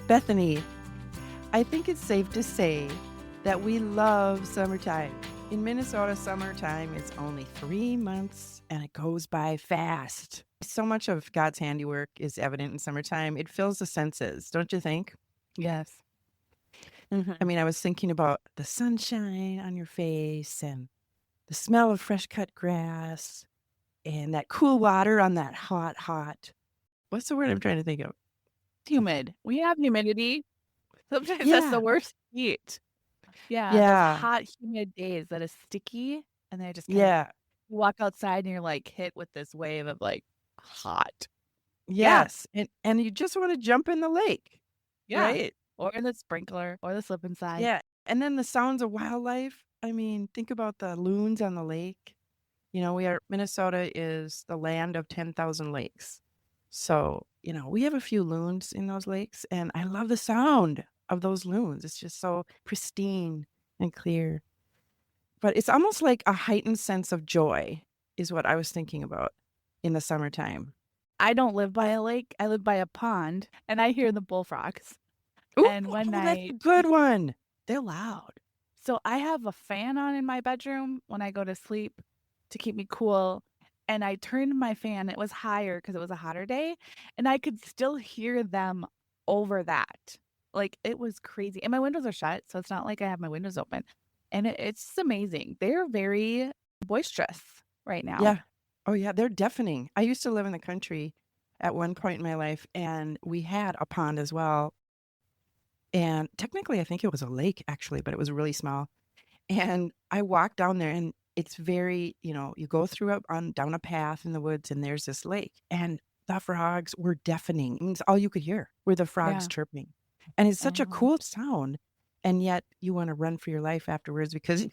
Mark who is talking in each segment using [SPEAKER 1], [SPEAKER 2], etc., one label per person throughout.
[SPEAKER 1] Bethany, I think it's safe to say that we love summertime. In Minnesota, summertime is only 3 months and it goes by fast. So much of God's handiwork is evident in summertime. It fills the senses, don't you think?
[SPEAKER 2] Yes.
[SPEAKER 1] I mean, I was thinking about the sunshine on your face and the smell of fresh cut grass and that cool water on that hot. What's the word I'm trying to think of?
[SPEAKER 2] Humid. We have humidity. Sometimes that's the
[SPEAKER 1] Yeah.
[SPEAKER 2] worst heat. Yeah, those
[SPEAKER 1] Yeah.
[SPEAKER 2] hot, humid days that is sticky, and then it just kind of
[SPEAKER 1] Yeah.
[SPEAKER 2] walk outside and you're like hit with this wave of like hot. Yeah,
[SPEAKER 1] Yes. And you just want to jump in the lake,
[SPEAKER 2] yeah.
[SPEAKER 1] right?
[SPEAKER 2] Or in the sprinkler or the slip and slide.
[SPEAKER 1] Yeah. And then the sounds of wildlife. I mean, think about the loons on the lake. Minnesota is the land of 10,000 lakes. So, we have a few loons in those lakes, and I love the sound of those loons. It's just so pristine and clear. But it's almost like a heightened sense of joy is what I was thinking about in the summertime.
[SPEAKER 2] I don't live by a lake. I live by a pond, and I hear the bullfrogs.
[SPEAKER 1] Ooh,
[SPEAKER 2] And one
[SPEAKER 1] oh, that's a
[SPEAKER 2] night,
[SPEAKER 1] good one.
[SPEAKER 2] they're loud. So I have a fan on in my bedroom when I go to sleep to keep me cool. And I turned my fan, it was higher because it was a hotter day, and I could still hear them over that. Like it was crazy. And my windows are shut, so it's not like I have my windows open. And it's just amazing. They're very boisterous right now.
[SPEAKER 1] Yeah. Oh, yeah. They're deafening. I used to live in the country at one point in my life, and we had a pond as well. And technically, I think it was a lake, actually, but it was really small. And I walked down there, and it's very, you go down a path in the woods, and there's this lake. And the frogs were deafening. I mean, it's all you could hear were the frogs
[SPEAKER 2] Yeah.
[SPEAKER 1] chirping. And it's such a
[SPEAKER 2] Oh.
[SPEAKER 1] cool sound. And yet you want to run for your life afterwards because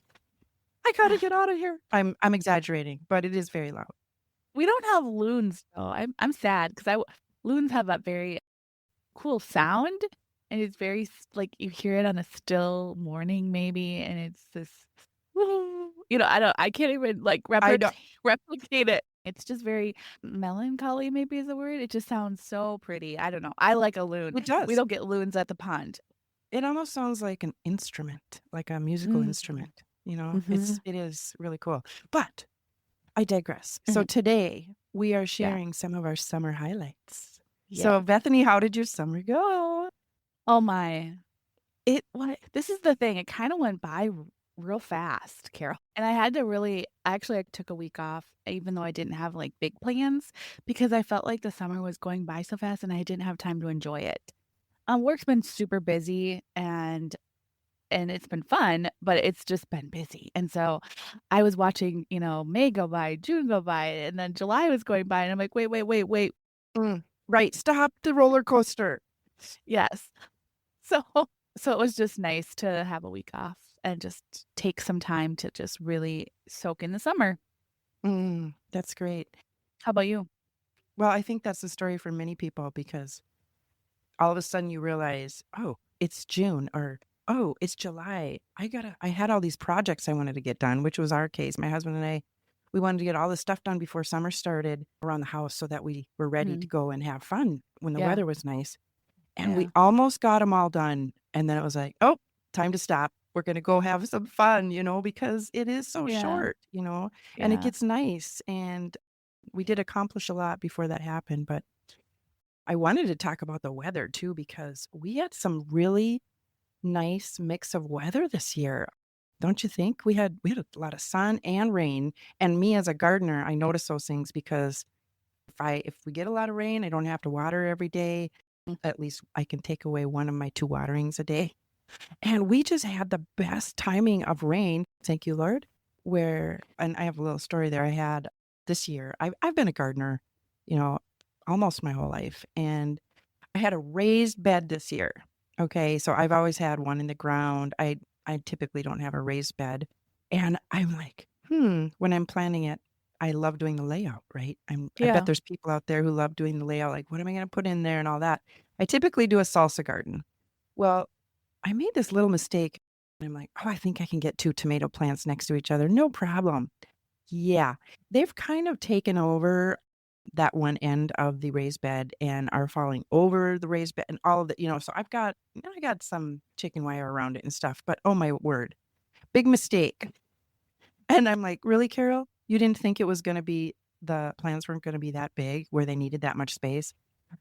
[SPEAKER 1] I gotta get out of here. I'm exaggerating, but it is very loud.
[SPEAKER 2] We don't have loons though. I'm sad because loons have that very cool sound, and it's very like you hear it on a still morning maybe, and it's this, I can't even like
[SPEAKER 1] I know.
[SPEAKER 2] replicate it. It's just very melancholy, maybe is the word. It just sounds so pretty. I don't know. I like a loon.
[SPEAKER 1] It
[SPEAKER 2] We
[SPEAKER 1] does.
[SPEAKER 2] don't get loons at the pond.
[SPEAKER 1] It almost sounds like an instrument, like a musical
[SPEAKER 2] Mm.
[SPEAKER 1] instrument.
[SPEAKER 2] Mm-hmm.
[SPEAKER 1] It is really cool. But I digress. So
[SPEAKER 2] Mhm.
[SPEAKER 1] today we are
[SPEAKER 2] Yeah.
[SPEAKER 1] sharing some of our summer highlights.
[SPEAKER 2] Yeah.
[SPEAKER 1] So Bethany, how did your summer go?
[SPEAKER 2] Oh my. This is the thing. It kind of went by real fast, Carol. And I took a week off, even though I didn't have like big plans, because I felt like the summer was going by so fast and I didn't have time to enjoy it. Work's been super busy and it's been fun, but it's just been busy. And so I was watching, May go by, June go by, and then July was going by, and I'm like, wait.
[SPEAKER 1] Right. Stop the roller coaster.
[SPEAKER 2] Yes. So so it was just nice to have a week off and just take some time to just really soak in the summer.
[SPEAKER 1] That's great.
[SPEAKER 2] How about you?
[SPEAKER 1] Well, I think that's the story for many people because all of a sudden you realize, oh, it's June or oh, it's July. I had all these projects I wanted to get done, which was our case. My husband and I, we wanted to get all this stuff done before summer started around the house so that we were ready to go and have fun when the
[SPEAKER 2] Yeah.
[SPEAKER 1] weather was nice. And
[SPEAKER 2] Yeah.
[SPEAKER 1] we almost got them all done. And then it was like, oh, time to stop. We're going to go have some fun, because it is so
[SPEAKER 2] Yeah.
[SPEAKER 1] short, and it gets nice. And we did accomplish a lot before that happened. But I wanted to talk about the weather too, because we had some really nice mix of weather this year. Don't you think? We had a lot of sun and rain. And me as a gardener, I notice those things because if we get a lot of rain, I don't have to water every day. At least I can take away one of my 2 waterings a day. And we just had the best timing of rain. Thank you, Lord. And I have a little story there I had this year. I've been a gardener, almost my whole life. And I had a raised bed this year. Okay. So I've always had one in the ground. I typically don't have a raised bed. And I'm like, when I'm planning it, I love doing the layout, right? I bet there's people out there who love doing the layout, like, what am I going to put in there and all that? I typically do a salsa garden. Well, I made this little mistake. And I'm like, oh, I think I can get 2 tomato plants next to each other. No problem. Yeah. They've kind of taken over that one end of the raised bed and are falling over the raised bed and all of the, so I got some chicken wire around it and stuff, but oh my word, big mistake. And I'm like, "Really, Carol? You didn't think it was gonna be the plants weren't gonna be that big where they needed that much space?"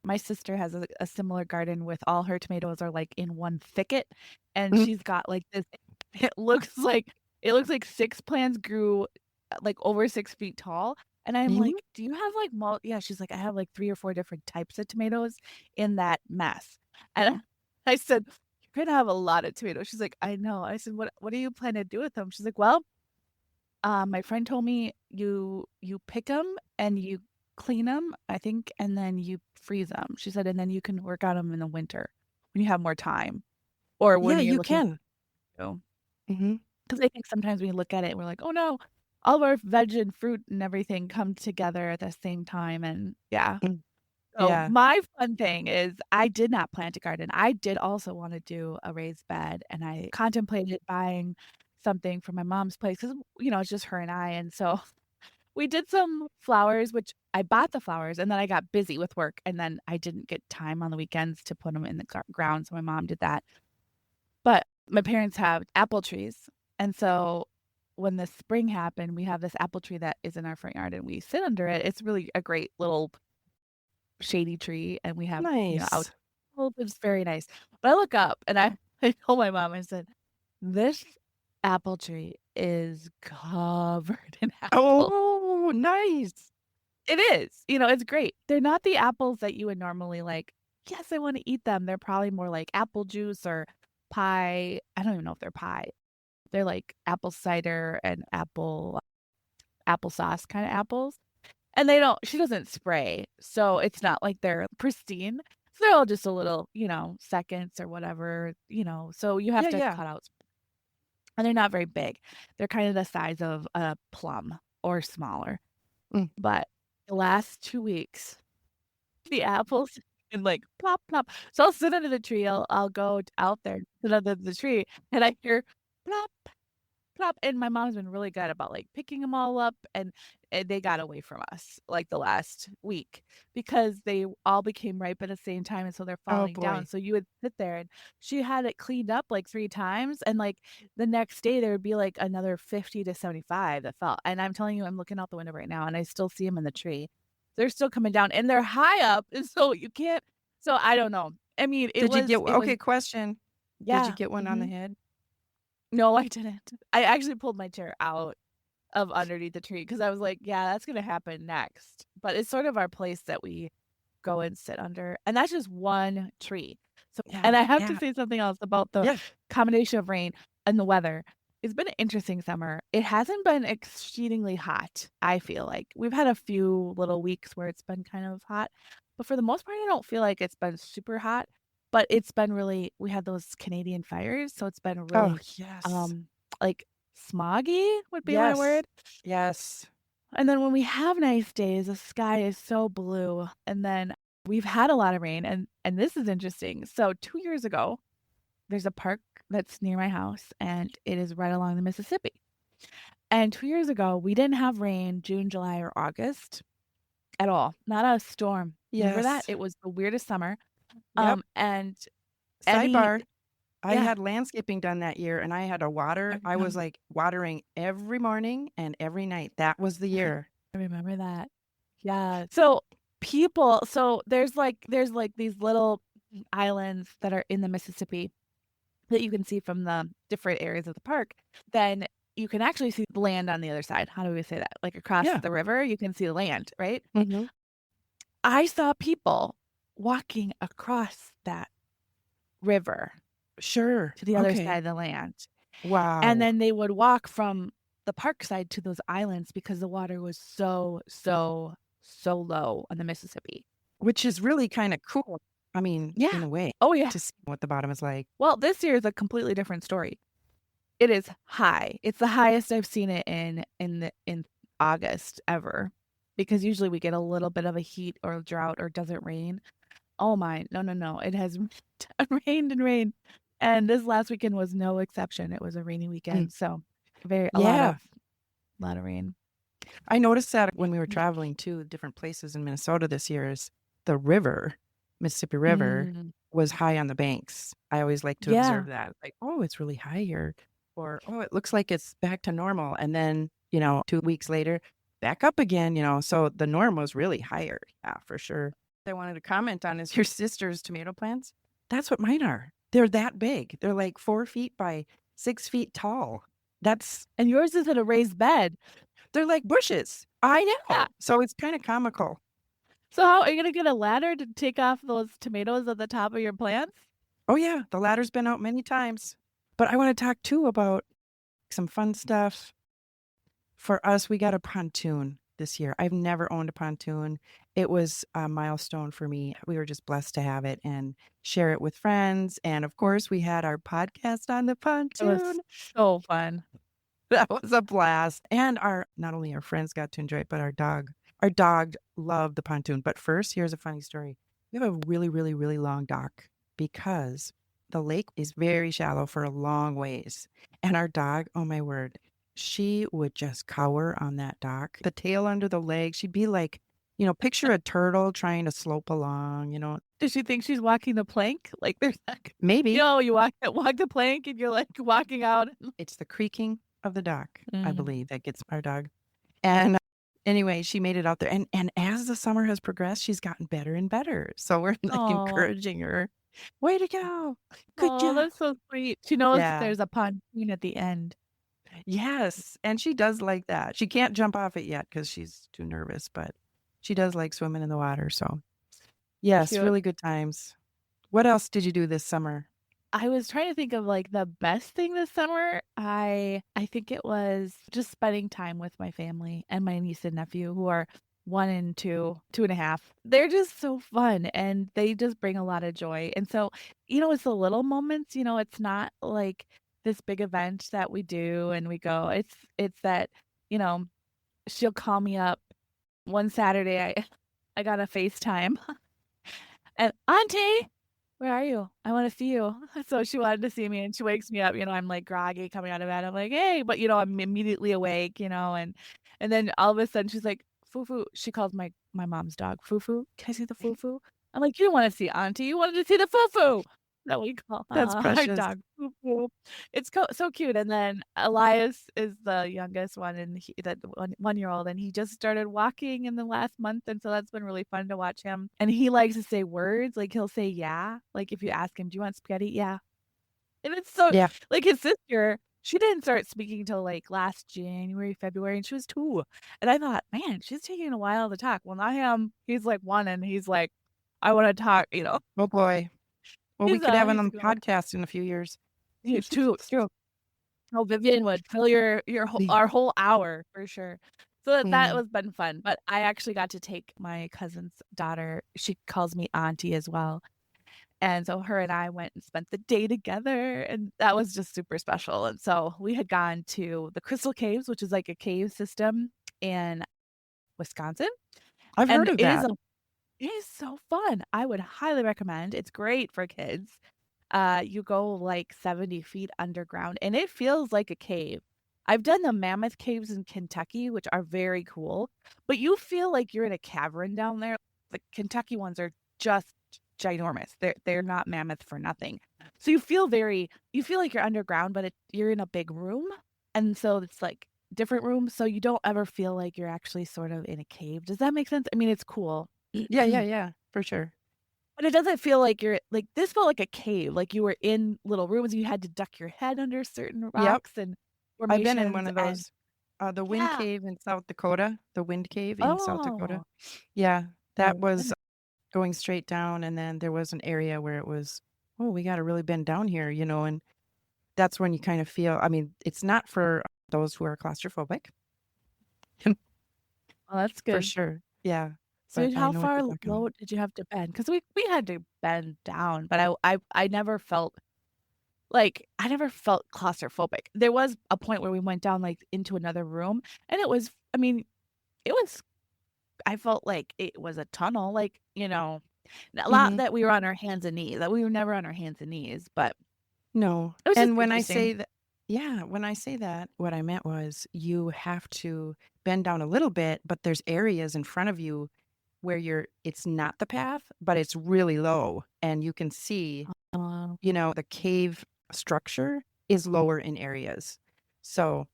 [SPEAKER 2] My sister has a similar garden with all her tomatoes are, like, in one thicket, and
[SPEAKER 1] Mhm,
[SPEAKER 2] she's got, like, this it looks like 6 plants grew, like, over 6 feet tall, and I'm
[SPEAKER 1] mhm.
[SPEAKER 2] like, "Do you have, like, mul" Yeah, she's like, "I have, like, 3 or 4 different types of tomatoes in that mess." And I said, "You're gonna have a lot of tomatoes." She's like, "I know." I said, What do you plan to do with them?" She's like, "Well, my friend told me you pick them and you clean them, I think, and then you freeze them." She said, "And then you can work on them in the winter when you have more time or when
[SPEAKER 1] Yeah,
[SPEAKER 2] you're
[SPEAKER 1] you
[SPEAKER 2] looking
[SPEAKER 1] can.
[SPEAKER 2] to."
[SPEAKER 1] Mhm,
[SPEAKER 2] 'Cause I think sometimes we look at it and we're like, "Oh, no, all of our veg and fruit and everything come together at the same time," and yeah.
[SPEAKER 1] mm,
[SPEAKER 2] So,
[SPEAKER 1] yeah.
[SPEAKER 2] my fun thing is I did not plant a garden. I did also wanna do a raised bed, and I contemplated buying something for my mom's place 'cause, it's just her and I, and so we did some flowers, which I bought the flowers, and then I got busy with work, and then I didn't get time on the weekends to put them in the ground, so my mom did that. But my parents have apple trees, and so when the spring happened, we have this apple tree that is in our front yard, and we sit under it. It's really a great little shady tree, and we have, out
[SPEAKER 1] Nice.
[SPEAKER 2] well, it's very nice. But I look up and I told my mom, I said, "This apple tree is covered in apples."
[SPEAKER 1] Oh, nice.
[SPEAKER 2] It is, it's great. They're not the apples that you would normally like, "Yes, I wanna eat them." They're probably more like apple juice or pie. I don't even know if they're pie. They're like apple cider and applesauce kinda apples, and she doesn't spray, so it's not like they're pristine. So they're all just a little, seconds or whatever, so you have
[SPEAKER 1] Yeah,
[SPEAKER 2] to
[SPEAKER 1] yeah.
[SPEAKER 2] cut out and they're not very big. They're kind of the size of a plum or smaller.
[SPEAKER 1] Mm.
[SPEAKER 2] But the last 2 weeks, the apples and like plop, plop. So I'll sit under the tree, I'll go out there, sit under the tree, and I hear plop, plop, and my mom's been really good about, like, picking them all up, and they got away from us, like, the last week because they all became ripe at the same time, and so they're
[SPEAKER 1] Oh,
[SPEAKER 2] falling down,
[SPEAKER 1] boy.
[SPEAKER 2] so you would sit there, and she had it cleaned up, like, 3 times, and, like, the next day, there would be, like, another 50 to 75 that fell, and I'm telling you, I'm looking out the window right now, and I still see them in the tree. They're still coming down, and they're high up, and so you can't so I don't know. I mean,
[SPEAKER 1] Did you get
[SPEAKER 2] it was
[SPEAKER 1] okay, question. Did you
[SPEAKER 2] yeah,
[SPEAKER 1] get one on the
[SPEAKER 2] mhm.
[SPEAKER 1] head?
[SPEAKER 2] No, I didn't. I actually pulled my chair out of underneath the tree because I was like, "Yeah, that's gonna happen next." But it's sort of our place that we go and sit under, and that's just one tree. So
[SPEAKER 1] Yeah,
[SPEAKER 2] and I have to
[SPEAKER 1] yeah,
[SPEAKER 2] say something else about the
[SPEAKER 1] yeah.
[SPEAKER 2] combination of rain and the weather. It's been an interesting summer. It hasn't been exceedingly hot, I feel like. We've had a few little weeks where it's been kind of hot, but for the most part, I don't feel like it's been super hot, but it's been really we had those Canadian fires, so it's been
[SPEAKER 1] Oh,
[SPEAKER 2] really,
[SPEAKER 1] yes.
[SPEAKER 2] um, like, smoggy would be my
[SPEAKER 1] Yes.
[SPEAKER 2] word.
[SPEAKER 1] Yes.
[SPEAKER 2] And then when we have nice days, the sky is so blue, and then we've had a lot of rain, and this is interesting. So 2 years ago, there's a park that's near my house, and it is right along the Mississippi. And 2 years ago, we didn't have rain June, July, or August at all, not a storm. Remember that?
[SPEAKER 1] Yes.
[SPEAKER 2] It was the weirdest summer.
[SPEAKER 1] Yep.
[SPEAKER 2] And any
[SPEAKER 1] Sidebar, I
[SPEAKER 2] yeah,
[SPEAKER 1] had landscaping done that year, and I had to water.
[SPEAKER 2] I
[SPEAKER 1] I was,
[SPEAKER 2] remember
[SPEAKER 1] like, watering every morning and every night. That was the year.
[SPEAKER 2] I remember that. Yeah. So there's these little islands that are in the Mississippi that you can see from the different areas of the park, then you can actually see the land on the other side. How do we say that? Like, across
[SPEAKER 1] Yeah.
[SPEAKER 2] the river, you can see the land, right?
[SPEAKER 1] Mhm.
[SPEAKER 2] I saw people walking across that river
[SPEAKER 1] Sure.
[SPEAKER 2] to the other side
[SPEAKER 1] Okay.
[SPEAKER 2] of the land, and
[SPEAKER 1] Wow.
[SPEAKER 2] then they would walk from the park side to those islands because the water was so, so, so low on the Mississippi.
[SPEAKER 1] Which is really kinda cool, I mean,
[SPEAKER 2] Yeah.
[SPEAKER 1] in a way,
[SPEAKER 2] Oh, yeah.
[SPEAKER 1] to see what the bottom is like.
[SPEAKER 2] Well, this year is a completely different story. It is high. It's the highest I've seen it in August ever, because usually we get a little bit of a heat or drought or doesn't rain. Oh my, no, no, no. It has rained and rained, and this last weekend was no exception. It was a rainy
[SPEAKER 1] Mm.
[SPEAKER 2] weekend, so a
[SPEAKER 1] Yeah.
[SPEAKER 2] lot of rain.
[SPEAKER 1] I noticed that when we were traveling to different places in Minnesota this year is the river, Mississippi River,
[SPEAKER 2] Mm,
[SPEAKER 1] was high on the banks. I always like to observe
[SPEAKER 2] yeah.
[SPEAKER 1] that. Like, "Oh, it's really high here," or, "Oh, it looks like it's back to normal," and then, 2 weeks later, back up again, so the norm was really higher. Yeah, for sure. I wanted to comment on is your sister's tomato plants? That's what mine are. They're that big. They're like 4 feet by 6 feet tall. That's
[SPEAKER 2] And yours is in a raised bed.
[SPEAKER 1] they're like bushes. I
[SPEAKER 2] Yeah.
[SPEAKER 1] know. So it's kinda comical.
[SPEAKER 2] So how are you gonna get a ladder to take off those tomatoes at the top of your plants?
[SPEAKER 1] Oh, yeah, the ladder's been out many times. But I wanna talk too about some fun stuff. For us, we got a pontoon this year. I've never owned a pontoon. It was a milestone for me. We were just blessed to have it and share it with friends, and, of course, we had our podcast on the
[SPEAKER 2] It was
[SPEAKER 1] pontoon.
[SPEAKER 2] so fun.
[SPEAKER 1] That was a blast, and our not only our friends got to enjoy it, but our dog loved the pontoon. But first, here's a funny story. We have a really, really, really long dock because the lake is very shallow for a long ways, and our dog, oh my word, she would just cower on that dock, the tail under the leg, she'd be like, picture a turtle trying to slope along,
[SPEAKER 2] Does she think she's walking the plank? Like, there's like
[SPEAKER 1] maybe.
[SPEAKER 2] you walk the plank and you're, like, walking out.
[SPEAKER 1] It's the creaking of the dock, I
[SPEAKER 2] Mm.
[SPEAKER 1] believe, that gets our dog. And, anyway, she made it out there, and as the summer has progressed, she's gotten better and better, so we're, like,
[SPEAKER 2] Aw.
[SPEAKER 1] encouraging her, "Way to go. Good
[SPEAKER 2] Aw,
[SPEAKER 1] job."
[SPEAKER 2] that's so sweet. She knows that
[SPEAKER 1] Yeah.
[SPEAKER 2] there's a pontoon at the end.
[SPEAKER 1] Yes, and she does like that. She can't jump off it yet because she's too nervous, but she does like swimming in the water, so yes,
[SPEAKER 2] Cute.
[SPEAKER 1] really good times. What else did you do this summer?
[SPEAKER 2] I was trying to think of, like, the best thing this summer. I think it was just spending time with my family and my niece and nephew who are 1 and 2, 2.5. They're just so fun, and they just bring a lot of joy, and so, it's the little moments, it's not like this big event that we do and we go. It's that, you know, she'll call me up. One Saturday, I got a FaceTime. And, "Auntie, where are you? I wanna see you." So she wanted to see me, and she wakes me up, I'm, like, groggy coming out of bed. I'm like, "Hey," but, I'm immediately awake, and then all of a sudden she's like, "Fufu." She calls my mom's dog Fufu. "Can I see the Fufu?" I'm like, "You didn't wanna see Auntie, you wanted to see the Fufu." That we call,
[SPEAKER 1] That's
[SPEAKER 2] our
[SPEAKER 1] precious.
[SPEAKER 2] dog Fufu. It's so cute, and then Elias is the youngest one, and that one-year-old, and he just started walking in the last month, and so that's been really fun to watch him, and he likes to say words, like, he'll say, "Yeah," like, if you ask him, "Do you want spaghetti?" "Yeah." And it's so
[SPEAKER 1] Yeah,
[SPEAKER 2] like, his sister, she didn't start speaking till, like, last January, February, and she was 2, and I thought, "Man, she's taking a while to talk." Well, not him. He's, like, 1, and he's like, "I wanna talk."
[SPEAKER 1] oh boy. Well, we could have him
[SPEAKER 2] He's
[SPEAKER 1] on
[SPEAKER 2] a
[SPEAKER 1] the
[SPEAKER 2] good one.
[SPEAKER 1] podcast in a few years.
[SPEAKER 2] Yeah, 2, true. Oh, Vivian would fill your whole
[SPEAKER 1] Yeah.
[SPEAKER 2] our whole hour for sure. So that
[SPEAKER 1] Mhm.
[SPEAKER 2] was been fun, but I actually got to take my cousin's daughter. She calls me auntie as well, and so her and I went and spent the day together, and that was just super special, and so we had gone to the Crystal Caves, which is like a cave system in Wisconsin,
[SPEAKER 1] I've heard
[SPEAKER 2] and
[SPEAKER 1] of that.
[SPEAKER 2] it is so fun. I would highly recommend. It's great for kids. You go like 70 feet underground and it feels like a cave. I've done the mammoth caves in Kentucky, which are very cool, but you feel like you're in a cavern down there. The Kentucky ones are just ginormous. They're not mammoth for nothing. So you feel like you're underground, but you're in a big room. And so it's like different rooms. So you don't ever feel like you're actually sort of in a cave. Does that make sense? I mean, it's cool.
[SPEAKER 1] Yeah, yeah, yeah, for sure.
[SPEAKER 2] But it doesn't feel like you're like, this felt like a cave, like you were in little rooms, you had to duck your head under certain
[SPEAKER 1] Yep.
[SPEAKER 2] rocks and
[SPEAKER 1] I've been in one
[SPEAKER 2] formations
[SPEAKER 1] of
[SPEAKER 2] and
[SPEAKER 1] those. The Wind
[SPEAKER 2] yeah.
[SPEAKER 1] Cave in South Dakota, the Wind Cave in South Dakota.
[SPEAKER 2] Oh,
[SPEAKER 1] Yeah, that
[SPEAKER 2] oh,
[SPEAKER 1] was
[SPEAKER 2] and
[SPEAKER 1] going straight down, and then there was an area where it was, "Oh, we gotta really bend down here," and that's when you kind of feel I mean, it's not for those who are claustrophobic,
[SPEAKER 2] well, that's
[SPEAKER 1] for
[SPEAKER 2] good.
[SPEAKER 1] sure. Yeah, but
[SPEAKER 2] So
[SPEAKER 1] I
[SPEAKER 2] how
[SPEAKER 1] know what
[SPEAKER 2] far
[SPEAKER 1] you're talking about.
[SPEAKER 2] low did you have to bend? Because we had to bend down, but I never felt like I never felt claustrophobic. There was a point where we went down, like, into another room, and it was I mean, it was I felt like it was a tunnel, like, a lot
[SPEAKER 1] Mhm.
[SPEAKER 2] that we were on our hands and knees, that we were never on our hands and knees, but
[SPEAKER 1] No,
[SPEAKER 2] it was just
[SPEAKER 1] and when I say
[SPEAKER 2] interesting.
[SPEAKER 1] that Yeah, when I say that, what I meant was you have to bend down a little bit, but there's areas in front of you where it's not the path, but it's really low and you can see,
[SPEAKER 2] Oh.
[SPEAKER 1] the cave structure is lower in areas. So,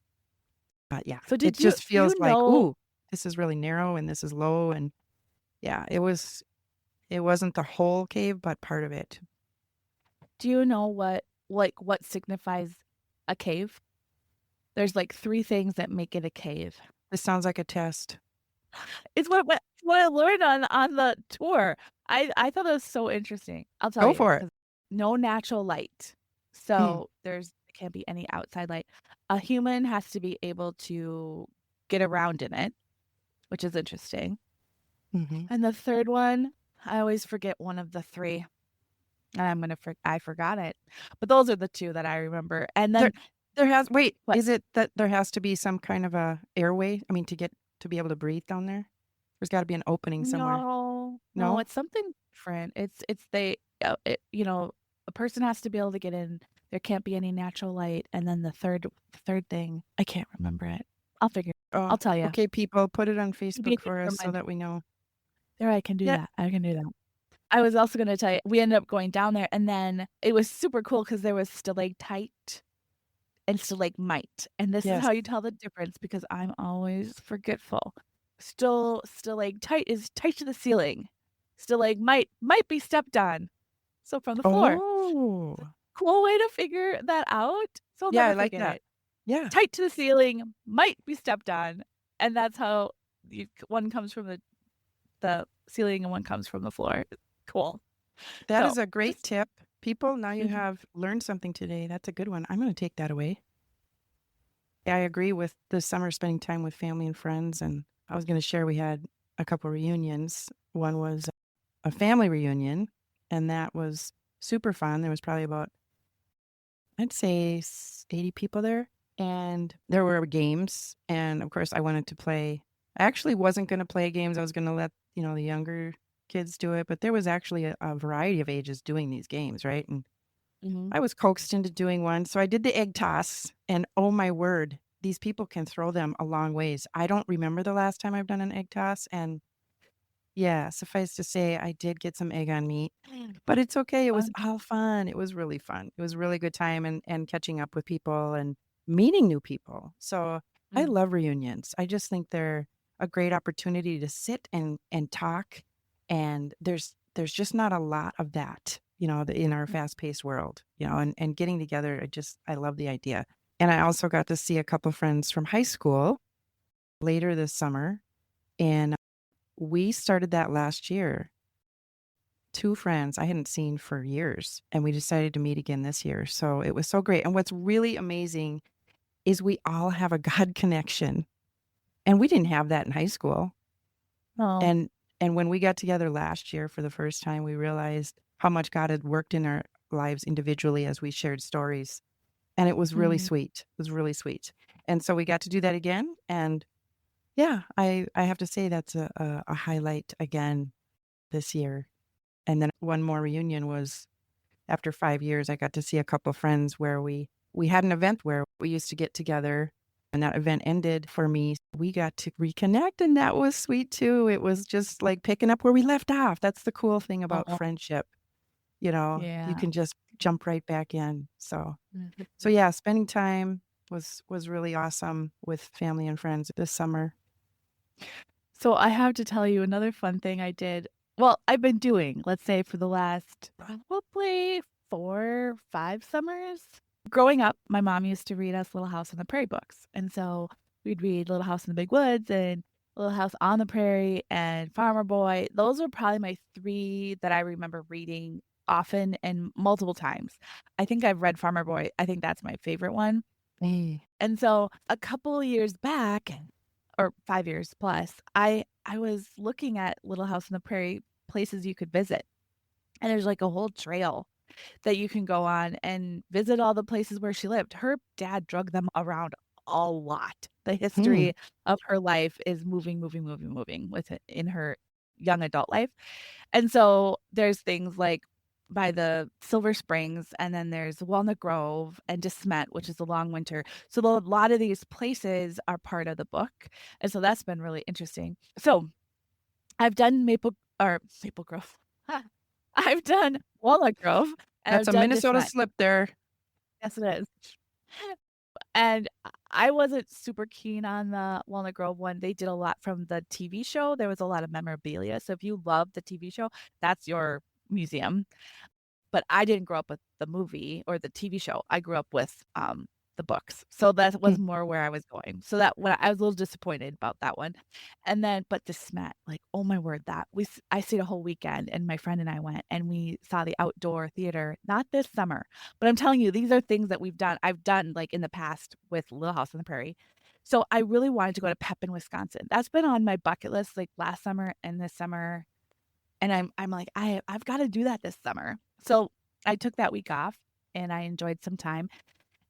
[SPEAKER 1] yeah,
[SPEAKER 2] So
[SPEAKER 1] it
[SPEAKER 2] did you
[SPEAKER 1] just
[SPEAKER 2] do
[SPEAKER 1] feels
[SPEAKER 2] you
[SPEAKER 1] like,
[SPEAKER 2] know
[SPEAKER 1] ooh, this is really narrow and this is low. And yeah, it wasn't the whole cave, but part of it.
[SPEAKER 2] do you know what signifies a cave? There's, like, 3 things that make it a cave.
[SPEAKER 1] This sounds like a test.
[SPEAKER 2] It's what I learned on the tour. I thought it was so interesting. I'll tell
[SPEAKER 1] Go
[SPEAKER 2] you,
[SPEAKER 1] for it.
[SPEAKER 2] 'cause no natural light.
[SPEAKER 1] Mm,
[SPEAKER 2] So, there can't be any outside light. A human has to be able to get around in it, which is interesting.
[SPEAKER 1] mhm.
[SPEAKER 2] And the 3rd one, I always forget one of the 3, and I forgot it. But those are the 2 that I remember. And
[SPEAKER 1] There
[SPEAKER 2] then
[SPEAKER 1] there has wait,
[SPEAKER 2] what?
[SPEAKER 1] is it that there has to be some kind of a airway? I mean, to be able to breathe down there? There's gotta be an opening somewhere.
[SPEAKER 2] No, no,
[SPEAKER 1] No?
[SPEAKER 2] it's something different. It's they, a person has to be able to get in. There can't be any natural light. And then the third thing, I can't remember it. I'll figure it out.
[SPEAKER 1] Oh,
[SPEAKER 2] I'll tell you.
[SPEAKER 1] okay, people, put it on
[SPEAKER 2] Give me a
[SPEAKER 1] Facebook
[SPEAKER 2] thing
[SPEAKER 1] for
[SPEAKER 2] to
[SPEAKER 1] us so
[SPEAKER 2] remind me.
[SPEAKER 1] that we know.
[SPEAKER 2] There, I can do
[SPEAKER 1] Yeah.
[SPEAKER 2] that. I can do that. I was also gonna tell you, we ended up going down there, and then it was super cool because there was stalactite and stalagmite, and this is
[SPEAKER 1] Yes.
[SPEAKER 2] how you tell the difference because I'm always forgetful. Stalactite is tight to the ceiling. Stalagmite might be stepped on, so from the floor.
[SPEAKER 1] Oh.
[SPEAKER 2] Cool way to figure that out, so I'll
[SPEAKER 1] Yeah, I
[SPEAKER 2] never
[SPEAKER 1] like
[SPEAKER 2] forget
[SPEAKER 1] that.
[SPEAKER 2] it.
[SPEAKER 1] Yeah.
[SPEAKER 2] Tight to the ceiling, might be stepped on, and that's how one comes from the ceiling and one comes from the floor. Cool.
[SPEAKER 1] That
[SPEAKER 2] So,
[SPEAKER 1] is a great
[SPEAKER 2] just
[SPEAKER 1] tip. People, now you
[SPEAKER 2] mhm,
[SPEAKER 1] have learned something today. That's a good one. I'm gonna take that away. Yeah, I agree with the summer spending time with family and friends, and I was gonna share we had a couple reunions. One was a family reunion, and that was super fun. There was probably about, I'd say, 80 people there, and there were games. And of course, I wanted to play. I actually wasn't going to play games. I was going to let the younger kids do it, but there was actually a variety of ages doing these games, right? And
[SPEAKER 2] mhm.
[SPEAKER 1] I was coaxed into doing one, so I did the egg toss, and oh my word, these people can throw them a long ways. I don't remember the last time I've done an egg toss, and yeah, suffice to say, I did get some egg on me, but it's okay. It was
[SPEAKER 2] Fun.
[SPEAKER 1] all fun. It was really fun. It was a really good time and catching up with people and meeting new people. So I
[SPEAKER 2] Mm,
[SPEAKER 1] love reunions. I just think they're a great opportunity to sit and talk. And there's just not a lot of that, in our
[SPEAKER 2] mm.
[SPEAKER 1] fast-paced world, and getting together. I love the idea. And I also got to see a couple friends from high school later this summer, and we started that last year. 2 friends I hadn't seen for years, and we decided to meet again this year, so it was so great, and what's really amazing is we all have a God connection, and we didn't have that in high school,
[SPEAKER 2] Oh,
[SPEAKER 1] and when we got together last year for the first time, we realized how much God had worked in our lives individually as we shared stories, and it was really
[SPEAKER 2] mhm.
[SPEAKER 1] sweet. It was really sweet, and so we got to do that again, and yeah, I have to say that's a highlight again this year, and then one more reunion was after 5 years. I got to see a couple friends where we had an event where we used to get together, and that event ended for me. We got to reconnect, and that was sweet too. It was just like picking up where we left off. That's the cool thing about
[SPEAKER 2] Oh,
[SPEAKER 1] friendship, you
[SPEAKER 2] yeah.
[SPEAKER 1] can just jump right back in. So
[SPEAKER 2] Mhm.
[SPEAKER 1] yeah, spending time was really awesome with family and friends this summer.
[SPEAKER 2] So I have to tell you another fun thing I did. Well, I've been doing, let's say, for the last probably 4, 5 summers. Growing up, my mom used to read us Little House on the Prairie books, and so we'd read Little House in the Big Woods and Little House on the Prairie and Farmer Boy. Those are probably my 3 that I remember reading often and multiple times. I think I've read Farmer Boy. I think that's my favorite one.
[SPEAKER 1] Hey.
[SPEAKER 2] And so a couple years back, or 5 years plus, I was looking at Little House on the Prairie places you could visit, and there's, like, a whole trail that you can go on and visit all the places where she lived. Her dad drug them around a lot. The
[SPEAKER 1] Hmm.
[SPEAKER 2] history of her life is moving, moving, moving, moving with it in her young adult life, and so there's things like by the Silver Springs, and then there's Walnut Grove and DeSmet, which is a long winter. So a lot of these places are part of the book, and so that's been really interesting. So I've done Maple Grove. I've done Walnut Grove, and
[SPEAKER 1] That's
[SPEAKER 2] I've
[SPEAKER 1] a
[SPEAKER 2] done
[SPEAKER 1] Minnesota
[SPEAKER 2] DeSmet.
[SPEAKER 1] slip there.
[SPEAKER 2] Yes, it is. And I wasn't super keen on the Walnut Grove one. They did a lot from the TV show. There was a lot of memorabilia. So if you love the TV show, that's your museum. But I didn't grow up with the movie or the TV show. I grew up with, the books. So that
[SPEAKER 1] Mm,
[SPEAKER 2] was more where I was going. So that when I was a little disappointed about that one. And then but DeSmet, like, oh my word, that I stayed a whole weekend and my friend and I went and we saw the outdoor theater, not this summer, but I'm telling you, these are things that I've done, like, in the past with Little House on the Prairie. So I really wanted to go to Pepin, Wisconsin. That's been on my bucket list, like, last summer and this summer, and I'm like, I've gotta do that this summer." So, I took that week off, and I enjoyed some time,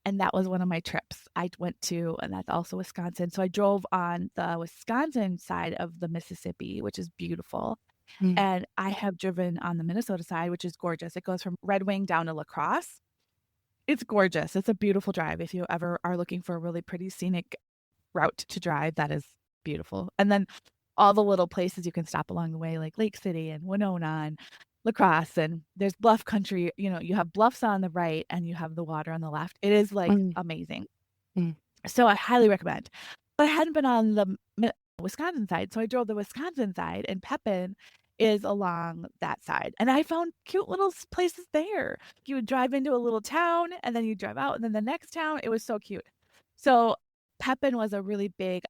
[SPEAKER 2] and that was one of my trips. I went to and that's also Wisconsin. So, I drove on the Wisconsin side of the Mississippi, which is beautiful,
[SPEAKER 1] mm,
[SPEAKER 2] and I have driven on the Minnesota side, which is gorgeous. It goes from Red Wing down to La Crosse. It's gorgeous. It's a beautiful drive. If you ever are looking for a really pretty scenic route to drive, that is beautiful. And then all the little places you can stop along the way, like Lake City and Winona and La Crosse, and there's bluff country, you have bluffs on the right and you have the water on the left. It is, like,
[SPEAKER 1] mm,
[SPEAKER 2] amazing.
[SPEAKER 1] mm.
[SPEAKER 2] So I highly recommend. But I hadn't been on the Wisconsin side, so I drove the Wisconsin side, and Pepin is along that side, and I found cute little places there. You would drive into a little town, and then you drive out, and then the next town, it was so cute. So Pepin was a really big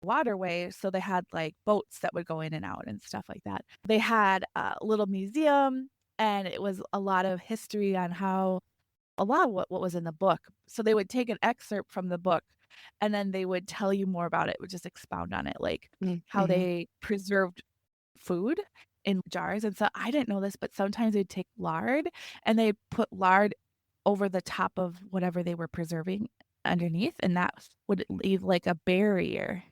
[SPEAKER 2] waterway, so they had, like, boats that would go in and out and stuff like that. They had a little museum, and it was a lot of history on how a lot of what was in the book. So they would take an excerpt from the book, and then they would tell you more about it, would just expound on it, like
[SPEAKER 1] Mm,
[SPEAKER 2] how
[SPEAKER 1] mhm.
[SPEAKER 2] they preserved food in jars, and so I didn't know this, but sometimes they'd take lard, and they'd put lard over the top of whatever they were preserving underneath, and that would leave, like, a barrier.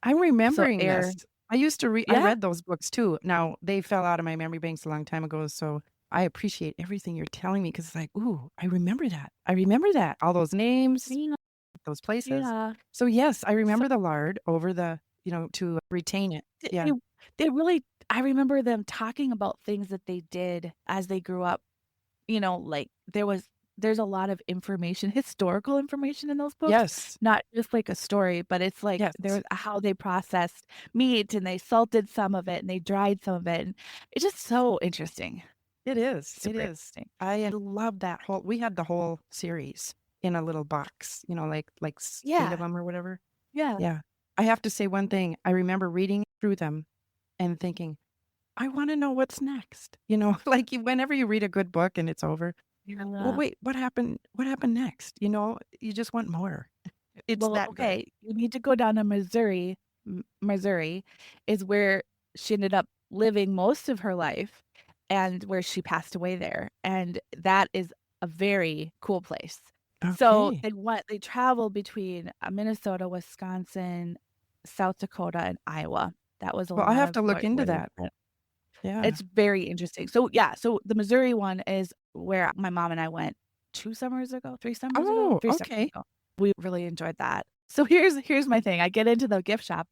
[SPEAKER 1] I'm
[SPEAKER 2] So
[SPEAKER 1] remembering
[SPEAKER 2] air.
[SPEAKER 1] this. I
[SPEAKER 2] Yeah.
[SPEAKER 1] read those books too. Now, they fell out of my memory banks a long time ago, so I appreciate everything you're telling me because it's like, "Ooh, I remember that. I remember that. All those names,
[SPEAKER 2] Yeah.
[SPEAKER 1] those places."
[SPEAKER 2] Yeah.
[SPEAKER 1] So, yes, I
[SPEAKER 2] So
[SPEAKER 1] remember the lard over to retain it.
[SPEAKER 2] th
[SPEAKER 1] Yeah.
[SPEAKER 2] they really I remember them talking about things that they did as they grew up. Like, there's a lot of information, historical information in those books,
[SPEAKER 1] Yes.
[SPEAKER 2] not just like a story, but it's like
[SPEAKER 1] Yes.
[SPEAKER 2] there how they processed meat, and they salted some of it, and they dried some of it, and it's just so interesting.
[SPEAKER 1] It is, it
[SPEAKER 2] Super
[SPEAKER 1] is.
[SPEAKER 2] interesting.
[SPEAKER 1] I love that whole we had the whole series in a little box, like 8 of
[SPEAKER 2] Yeah,
[SPEAKER 1] them or whatever.
[SPEAKER 2] yeah,
[SPEAKER 1] Yeah. I have to say one thing, I remember reading through them and thinking, "I wanna know what's next." Like, whenever you read a good book and it's over, "Well,
[SPEAKER 2] yeah.
[SPEAKER 1] wait, what happened next?" You just want more. It's
[SPEAKER 2] Well,
[SPEAKER 1] that good.
[SPEAKER 2] okay, you need to go down to Missouri. Missouri is where she ended up living most of her life and where she passed away there, and that is a very cool place. So
[SPEAKER 1] Okay.
[SPEAKER 2] they traveled between, Minnesota, Wisconsin, South Dakota, and Iowa. That was a
[SPEAKER 1] Well, I
[SPEAKER 2] lot
[SPEAKER 1] have
[SPEAKER 2] of
[SPEAKER 1] to look
[SPEAKER 2] what
[SPEAKER 1] into
[SPEAKER 2] where they
[SPEAKER 1] that.
[SPEAKER 2] went.
[SPEAKER 1] Yeah.
[SPEAKER 2] It's very interesting. So, yeah, so the Missouri one is where my mom and I went 2 summers ago, 3 summers ago?
[SPEAKER 1] Oh,
[SPEAKER 2] 3 summers
[SPEAKER 1] okay.
[SPEAKER 2] ago. We really enjoyed that. So here's my thing. I get into the gift shop,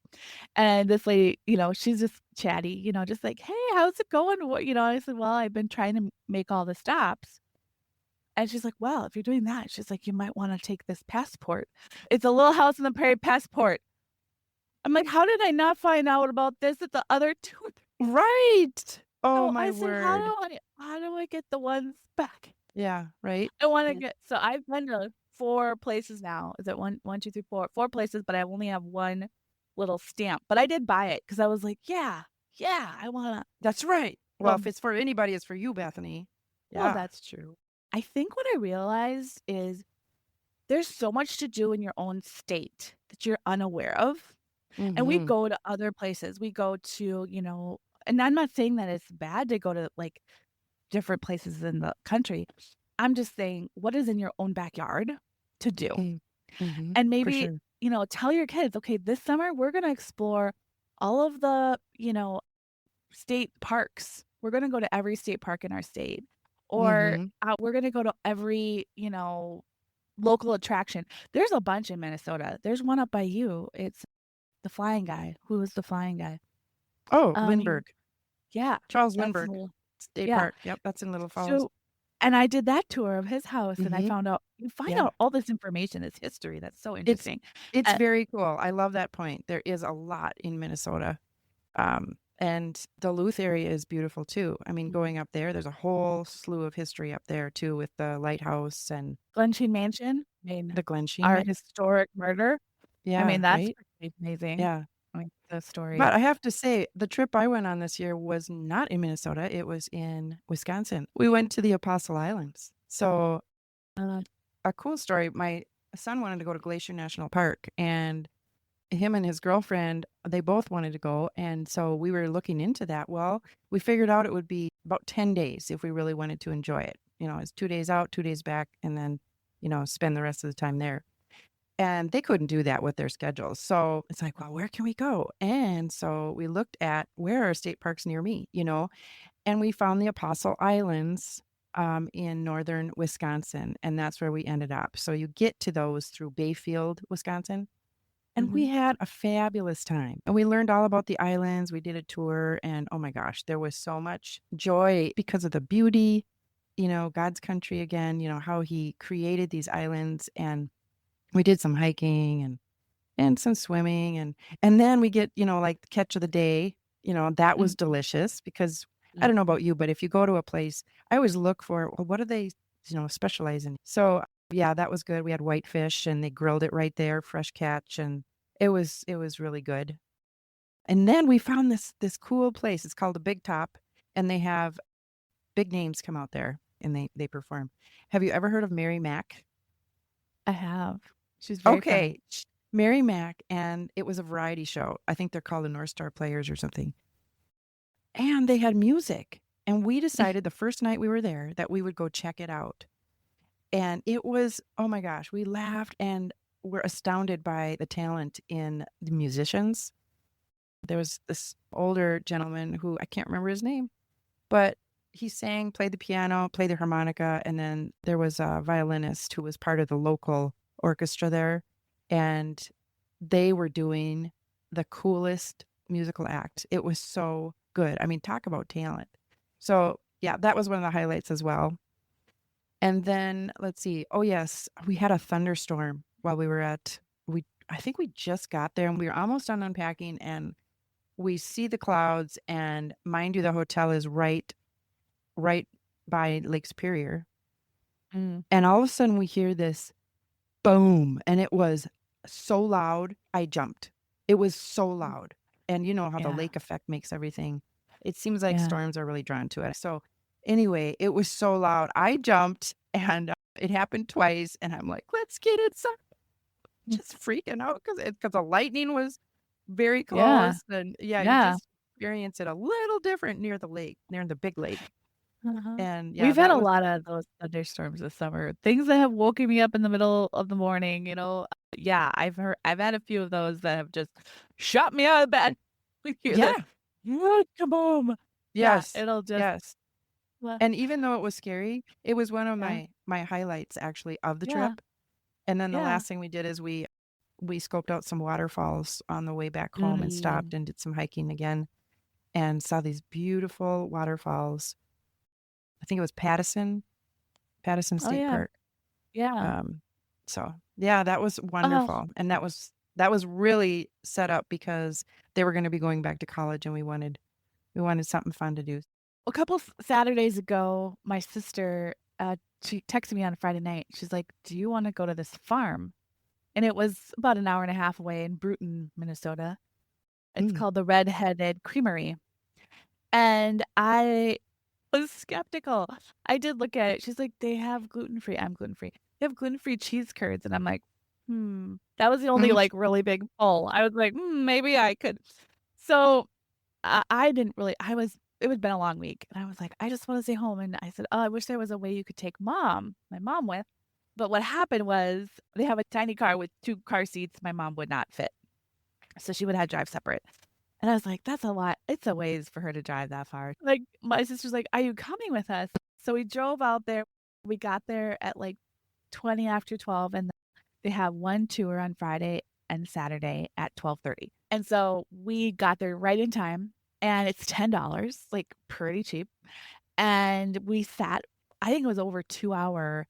[SPEAKER 2] and this lady, she's just chatty, just like, "Hey, how's it going?" I said, "Well, I've been trying to make all the stops." And she's like, "Well, if you're doing that," she's like, "you might wanna take this passport. It's a Little House on the Prairie passport." I'm like, "How did I not find out about this at the other 2?"
[SPEAKER 1] Right. Oh,
[SPEAKER 2] No,
[SPEAKER 1] my
[SPEAKER 2] I said,
[SPEAKER 1] word.
[SPEAKER 2] how do I get the ones back?"
[SPEAKER 1] Yeah, right?
[SPEAKER 2] I wanna
[SPEAKER 1] Yeah.
[SPEAKER 2] get so I've been to 4 places now. Is it 2, 3, 4? 4 places, but I only have 1 little stamp, but I did buy it because I was like, "Yeah, yeah, I wanna."
[SPEAKER 1] That's right. Well,
[SPEAKER 2] So
[SPEAKER 1] if it's for anybody, it's for you, Bethany.
[SPEAKER 2] well,
[SPEAKER 1] Yeah.
[SPEAKER 2] that's true. I think what I realized is there's so much to do in your own state that you're unaware of, and we
[SPEAKER 1] Mhm.
[SPEAKER 2] go to other places. We go to, and I'm not saying that it's bad to go to, like, different places in the country. I'm just saying, what is in your own backyard to do?
[SPEAKER 1] Mm. Mhm.
[SPEAKER 2] And
[SPEAKER 1] For
[SPEAKER 2] maybe,
[SPEAKER 1] sure.
[SPEAKER 2] tell your kids, "Okay, this summer, we're gonna explore all of the, state parks. We're gonna go to every state park in our state." or,
[SPEAKER 1] Mhm.
[SPEAKER 2] we're gonna go to every, local attraction. There's a bunch in Minnesota. There's one up by you. It's the Flying Guy. Who is the Flying Guy?
[SPEAKER 1] Oh,
[SPEAKER 2] You
[SPEAKER 1] Lindbergh.
[SPEAKER 2] Yeah,
[SPEAKER 1] Charles
[SPEAKER 2] that's
[SPEAKER 1] Lindbergh
[SPEAKER 2] the
[SPEAKER 1] State
[SPEAKER 2] yeah.
[SPEAKER 1] Park. Yep, that's in Little Falls.
[SPEAKER 2] So and I did that tour of his house, and I
[SPEAKER 1] Mhm.
[SPEAKER 2] found out you find
[SPEAKER 1] Yeah.
[SPEAKER 2] out all this information, this history that's so
[SPEAKER 1] It's
[SPEAKER 2] interesting.
[SPEAKER 1] it's
[SPEAKER 2] Uh
[SPEAKER 1] very cool. I love that point. There is a lot in Minnesota. And the Duluth area is beautiful too. I mean,
[SPEAKER 2] Mhm.
[SPEAKER 1] going up there, there's a whole slew of history up there too with the lighthouse and
[SPEAKER 2] Glensheen Mansion, I mean,
[SPEAKER 1] the Glensheen
[SPEAKER 2] our
[SPEAKER 1] Ma
[SPEAKER 2] historic murder. I mean,
[SPEAKER 1] Yeah,
[SPEAKER 2] that's
[SPEAKER 1] right?
[SPEAKER 2] pretty amazing.
[SPEAKER 1] Yeah.
[SPEAKER 2] I mean, the story.
[SPEAKER 1] But I have to say, the trip I went on this year was not in Minnesota, it was in Wisconsin. We went to the Apostle Islands. So,
[SPEAKER 2] Uh,
[SPEAKER 1] a cool story, my son wanted to go to Glacier National Park, and him and his girlfriend, they both wanted to go, and so we were looking into that. Well, we figured out it would be about 10 days if we really wanted to enjoy it. It's 2 days out, 2 days back, and then, spend the rest of the time there. And they couldn't do that with their schedules. So it's like, well, where can we go? And so we looked at where are state parks near me, and we found the Apostle Islands in northern Wisconsin. And that's where we ended up. So you get to those through Bayfield, Wisconsin. And we
[SPEAKER 2] mhm.
[SPEAKER 1] had a fabulous time. And we learned all about the islands. We did a tour. And oh my gosh, there was so much joy because of the beauty, God's country again, how he created these islands. And we did some hiking and some swimming and then we get, like the catch of the day, that was
[SPEAKER 2] Mm,
[SPEAKER 1] delicious because I
[SPEAKER 2] mm.
[SPEAKER 1] don't know about you, but if you go to a place, I always look for, well, what do they, specialize in? So yeah, that was good. We had whitefish and they grilled it right there, fresh catch, and it was really good. And then we found this cool place. It's called the Big Top, and they have big names come out there and they perform. Have you ever heard of Mary Mack?
[SPEAKER 2] I have. She's very funny.
[SPEAKER 1] Okay, Mary Mack, and it was a variety show. I think they're called the North Star Players or something. And they had music. And we decided the first night we were there that we would go check it out. And it was, oh my gosh, we laughed and were astounded by the talent in the musicians. There was this older gentleman who I can't remember his name, but he sang, played the piano, played the harmonica, and then there was a violinist who was part of the local orchestra there, and they were doing the coolest musical act. It was so good. I mean, talk about talent. So, yeah, that was one of the highlights as well. And then let's see. Oh, yes, we had a thunderstorm while we were at we I think we just got there and we were almost done unpacking and we see the clouds and mind you, the hotel is right by Lake Superior.
[SPEAKER 2] Mm,
[SPEAKER 1] And all of a sudden we hear this boom, and it was so loud, I jumped. It was so
[SPEAKER 2] mm.
[SPEAKER 1] loud. And you know how the
[SPEAKER 2] Yeah,
[SPEAKER 1] lake effect makes everything. It seems like
[SPEAKER 2] yeah.
[SPEAKER 1] storms are really drawn to it. So anyway, it was so loud. I jumped and it happened twice and I'm like, let's get inside.
[SPEAKER 2] Mm.
[SPEAKER 1] Just freaking out because the lightning was very
[SPEAKER 2] Yeah,
[SPEAKER 1] close and yeah, you
[SPEAKER 2] yeah.
[SPEAKER 1] just experience it a little different near the lake, near the big lake.
[SPEAKER 2] Uh-huh.
[SPEAKER 1] And yeah,
[SPEAKER 2] We've had
[SPEAKER 1] that
[SPEAKER 2] a
[SPEAKER 1] was
[SPEAKER 2] lot of those thunderstorms this summer. Things that have woken me up in the middle of the morning, Yeah, I've had a few of those that have just shot me out of bed. We hear the
[SPEAKER 1] yeah.
[SPEAKER 2] kaboom. Yeah,
[SPEAKER 1] Yes.
[SPEAKER 2] it'll just
[SPEAKER 1] Yes.
[SPEAKER 2] uh,
[SPEAKER 1] And even though it was scary, it was one of
[SPEAKER 2] yeah,
[SPEAKER 1] my highlights actually of the
[SPEAKER 2] yeah,
[SPEAKER 1] trip. And then the
[SPEAKER 2] yeah.
[SPEAKER 1] last thing we did is we scoped out some waterfalls on the way back home and
[SPEAKER 2] Mm.
[SPEAKER 1] stopped and did some hiking again and saw these beautiful waterfalls. I think it was Pattison
[SPEAKER 2] Oh,
[SPEAKER 1] State
[SPEAKER 2] yeah,
[SPEAKER 1] Park.
[SPEAKER 2] yeah.
[SPEAKER 1] Um, so yeah, that was
[SPEAKER 2] Oh,
[SPEAKER 1] wonderful. And that was really set up because they were going to be going back to college and we wanted something fun to do.
[SPEAKER 2] a couple Saturdays ago, my sister, she texted me on Friday night. She's like, "Do you wanna go to this farm?" And it was about an hour and a half away in Bruton, Minnesota. It's
[SPEAKER 1] Mm.
[SPEAKER 2] called the Red-Headed Creamery, and I was skeptical. I did look at it. She's like, "They have gluten-free." I'm gluten-free. "They have gluten-free cheese curds," and I'm like, "Hmm." That was the only,
[SPEAKER 1] Mm.
[SPEAKER 2] like, really big pull. I was like, "Hmm, maybe I could." So, I didn't really I was it had been a long week, and I was like, "I just wanna stay home," and I said, "Oh, I wish there was a way you could take my mom with." But what happened was they have a tiny car with 2 car seats, my mom would not fit, so she would have to drive separate. And I was like, "That's a lot. It's a ways for her to drive that far." Like, my sister's like, "Are you coming with us?" So we drove out there. We got there at like 20 after 12, and they have one tour on Friday and Saturday at 12:30. And so we got there right in time, and it's $10, like pretty cheap. And we sat, I think it was over 2 hour,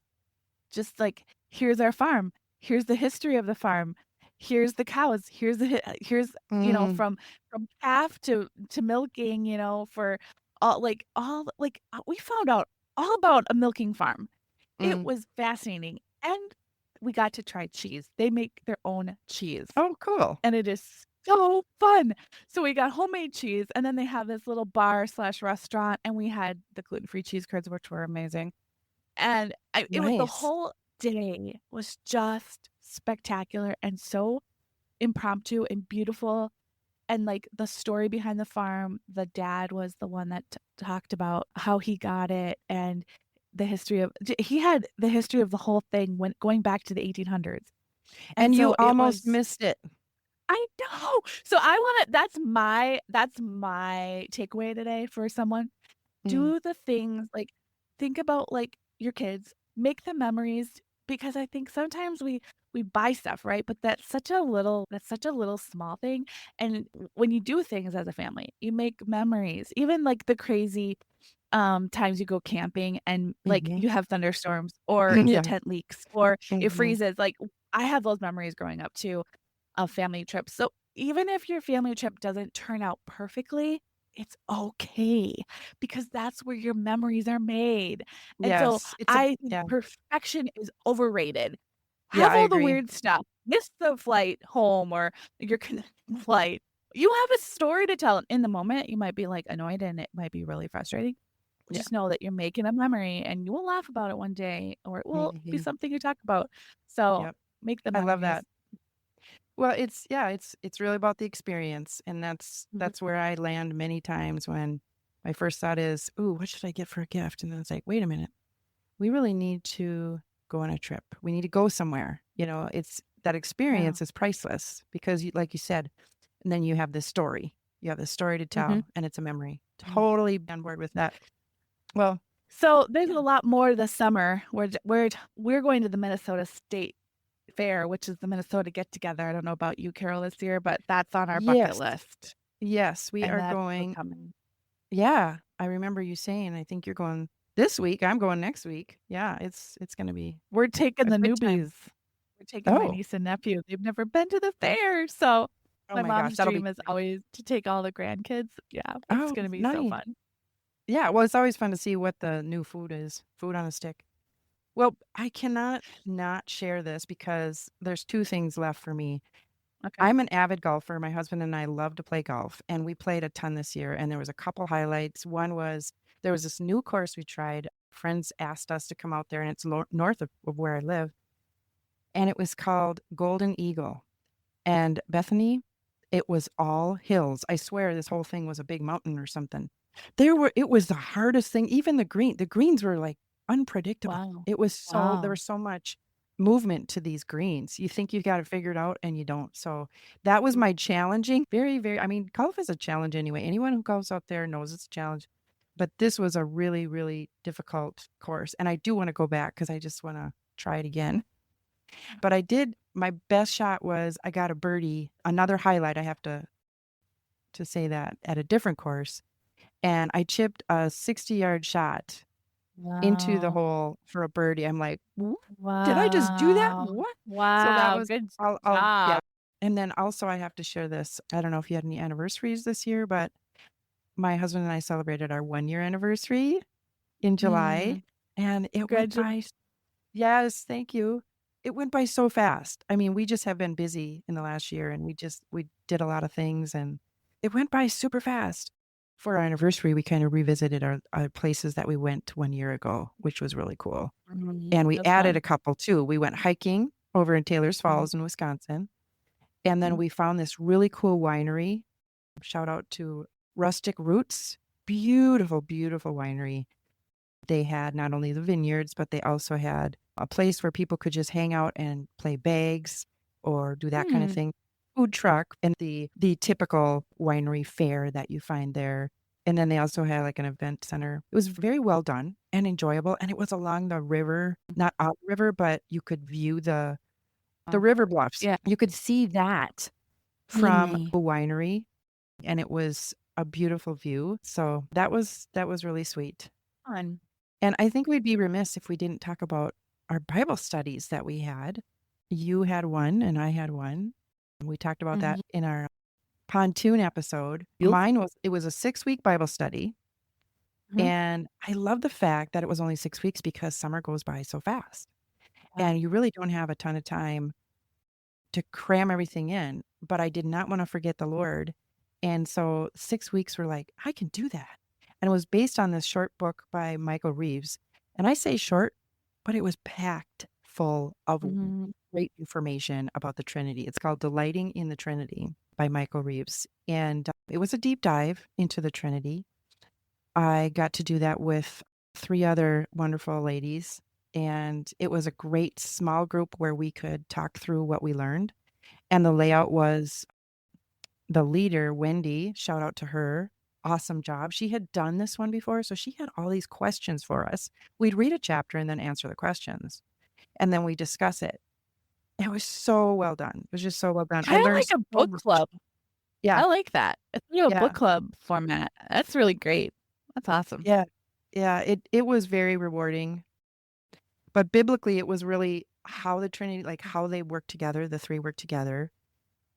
[SPEAKER 2] just like, here's our farm. Here's the history of the farm. Here's the cows. Here's,
[SPEAKER 1] Mm,
[SPEAKER 2] from calf to milking, for we found out all about a milking farm. It
[SPEAKER 1] mm.
[SPEAKER 2] was fascinating, and we got to try cheese. They make their own cheese,
[SPEAKER 1] Oh, cool.
[SPEAKER 2] and it is so fun. So we got homemade cheese, and then they have this little bar/restaurant, and we had the gluten-free cheese curds, which were amazing. And it was the
[SPEAKER 1] Nice.
[SPEAKER 2] whole day was just spectacular and so impromptu and beautiful. And like the story behind the farm, the dad was the one that talked about how he got it, and he had the history of the whole thing when going back to the 1800s. And
[SPEAKER 1] And you
[SPEAKER 2] so it
[SPEAKER 1] almost
[SPEAKER 2] was,
[SPEAKER 1] missed it.
[SPEAKER 2] I know. So I want to, that's my takeaway today for someone.
[SPEAKER 1] Mm,
[SPEAKER 2] Do the things, like, think about, like, your kids, make the memories, because I think sometimes we buy stuff, right? But that's such a little small thing, and when you do things as a family, you make memories. Even, like, the crazy, times you go camping and, like,
[SPEAKER 1] mhm.
[SPEAKER 2] you have thunderstorms or your
[SPEAKER 1] Yeah.
[SPEAKER 2] tent leaks or it
[SPEAKER 1] Mhm.
[SPEAKER 2] freezes, like, I have those memories growing up too of family trips. So even if your family trip doesn't turn out perfectly, it's okay, because that's where your memories are made. And so
[SPEAKER 1] Yes, it's a
[SPEAKER 2] I think
[SPEAKER 1] yeah.
[SPEAKER 2] perfection is overrated.
[SPEAKER 1] Yeah,
[SPEAKER 2] Have
[SPEAKER 1] I
[SPEAKER 2] all the
[SPEAKER 1] agree.
[SPEAKER 2] weird stuff. Miss the flight home or your connecting flight. You have a story to tell. In the moment, you might be like annoyed and it might be really frustrating.
[SPEAKER 1] Yeah.
[SPEAKER 2] Just know that you're making a memory and you will laugh about it one day, or it will be
[SPEAKER 1] Mhm.
[SPEAKER 2] something you talk about. So
[SPEAKER 1] Yep.
[SPEAKER 2] make the
[SPEAKER 1] I love
[SPEAKER 2] memories.
[SPEAKER 1] that. Well, it's yeah, it's really about the experience, and
[SPEAKER 2] Mhm.
[SPEAKER 1] that's where I land many times when my first thought is, "Ooh, what should I get for a gift?" And then it's like, "Wait a minute. We really need to go on a trip. We need to go somewhere." It's that
[SPEAKER 2] Yeah.
[SPEAKER 1] experience is priceless because like you said, and then you have this story. You have this story to
[SPEAKER 2] Mhm.
[SPEAKER 1] tell, and it's a memory.
[SPEAKER 2] Mm.
[SPEAKER 1] Totally on board with that. Well,
[SPEAKER 2] So there's a
[SPEAKER 1] yeah.
[SPEAKER 2] lot more this summer. We're going to the Minnesota State Fair, which is the Minnesota Get Together. I don't know about you, Carol, this year, but that's on our bucket
[SPEAKER 1] Yes.
[SPEAKER 2] list,
[SPEAKER 1] Yes, we
[SPEAKER 2] and
[SPEAKER 1] are
[SPEAKER 2] that's still
[SPEAKER 1] going.
[SPEAKER 2] coming.
[SPEAKER 1] Yeah, I remember you saying, I think you're going this week. I'm going next week. Yeah, it's gonna be
[SPEAKER 2] We're taking
[SPEAKER 1] a
[SPEAKER 2] the
[SPEAKER 1] good time.
[SPEAKER 2] newbies. We're taking my
[SPEAKER 1] Oh,
[SPEAKER 2] niece and nephew. They've never been to the fair, so
[SPEAKER 1] oh
[SPEAKER 2] my
[SPEAKER 1] my gosh,
[SPEAKER 2] mom's
[SPEAKER 1] that'll be
[SPEAKER 2] dream is
[SPEAKER 1] great.
[SPEAKER 2] always to take all the grandkids. Yeah, it's
[SPEAKER 1] Oh,
[SPEAKER 2] gonna be so
[SPEAKER 1] nice.
[SPEAKER 2] fun.
[SPEAKER 1] Yeah, well, it's always fun to see what the new food is. Food on a stick. Well, I cannot not share this because there's 2 things left for me.
[SPEAKER 2] Okay.
[SPEAKER 1] I'm an avid golfer. My husband and I love to play golf, and we played a ton this year, and there was a couple highlights. One was there was this new course we tried. Friends asked us to come out there, and it's north of where I live, and it was called Golden Eagle. And Bethany, it was all hills. I swear this whole thing was a big mountain or something. It was the hardest thing. Even the greens were like unpredictable.
[SPEAKER 2] Wow.
[SPEAKER 1] There
[SPEAKER 2] Wow.
[SPEAKER 1] was so much movement to these greens. You think you got it figured out and you don't. So that was
[SPEAKER 2] Mm.
[SPEAKER 1] my challenging, very, very, I mean, golf is a challenge anyway. Anyone who goes out there knows it's a challenge. But this was a really, really difficult course. And I do want to go back because I just want to try it again. But I did my best shot was I got a birdie, another highlight, I have to say that, at a different course, and I chipped a 60-yard shot into the
[SPEAKER 2] Wow.
[SPEAKER 1] hole for a birdie. I'm like, "What? Did I just do that?
[SPEAKER 2] Wow.
[SPEAKER 1] What?" So that
[SPEAKER 2] Wow,
[SPEAKER 1] was
[SPEAKER 2] good
[SPEAKER 1] I'll yeah.
[SPEAKER 2] job.
[SPEAKER 1] And then also I have to share this. I don't know if you had any anniversaries this year, but my husband and I celebrated our 1-year anniversary in July,
[SPEAKER 2] Mm,
[SPEAKER 1] and it went
[SPEAKER 2] congratu
[SPEAKER 1] by. Yes, thank you. It went by so fast. I mean, we just have been busy in the last year and we did a lot of things and it went by super fast. For our anniversary, we kind of revisited our places that we went 1 year ago, which was really cool. And we
[SPEAKER 2] That's
[SPEAKER 1] added a
[SPEAKER 2] fun.
[SPEAKER 1] couple too. We went hiking over in Taylor's
[SPEAKER 2] Mhm,
[SPEAKER 1] Falls in Wisconsin. And then
[SPEAKER 2] mhm,
[SPEAKER 1] we found this really cool winery. Shout out to Rustic Roots. Beautiful, beautiful winery. They had not only the vineyards, but they also had a place where people could just hang out and play bags or do that kind of
[SPEAKER 2] mm,
[SPEAKER 1] thing. Food truck and the typical winery fare that you find there. And then they also had like an event center. It was very well done and enjoyable. And it was along the river, not out the river, but you could view the
[SPEAKER 2] Oh,
[SPEAKER 1] river bluffs.
[SPEAKER 2] yeah.
[SPEAKER 1] You could see that from
[SPEAKER 2] Really
[SPEAKER 1] the winery, and it was a beautiful view. So that was really sweet.
[SPEAKER 2] fun.
[SPEAKER 1] And I think we'd be remiss if we didn't talk about our Bible studies that we had. You had one and I had one. We talked about that
[SPEAKER 2] Mhm.
[SPEAKER 1] in our pontoon episode. Mine was it was a 6-week Bible study,
[SPEAKER 2] Mhm.
[SPEAKER 1] and I love the fact that it was only 6 weeks because summer goes by so fast,
[SPEAKER 2] Yeah.
[SPEAKER 1] and you really don't have a ton of time to cram everything in, but I did not wanna forget the Lord, and so 6 weeks were like, "I can do that," and it was based on this short book by Michael Reeves, and I say short, but it was packed full of
[SPEAKER 2] Mhm.
[SPEAKER 1] great information about the Trinity. It's called Delighting in the Trinity by Michael Reeves, and, it was a deep dive into the Trinity. I got to do that with 3 other wonderful ladies, and it was a great small group where we could talk through what we learned. And the layout was the leader, Wendy, shout out to her, awesome job. She had done this one before, so she had all these questions for us. We'd read a chapter and then answer the questions, and then we discuss it. It was so well done. It was just so well done. I
[SPEAKER 2] Kinda
[SPEAKER 1] learned
[SPEAKER 2] like a
[SPEAKER 1] so
[SPEAKER 2] book
[SPEAKER 1] much.
[SPEAKER 2] club.
[SPEAKER 1] Yeah,
[SPEAKER 2] I like that. It's a book
[SPEAKER 1] yeah,
[SPEAKER 2] club format. That's really great. That's awesome.
[SPEAKER 1] yeah, yeah. It was very rewarding. But biblically, it was really how the Trinity, like how they work together, the 3 work together,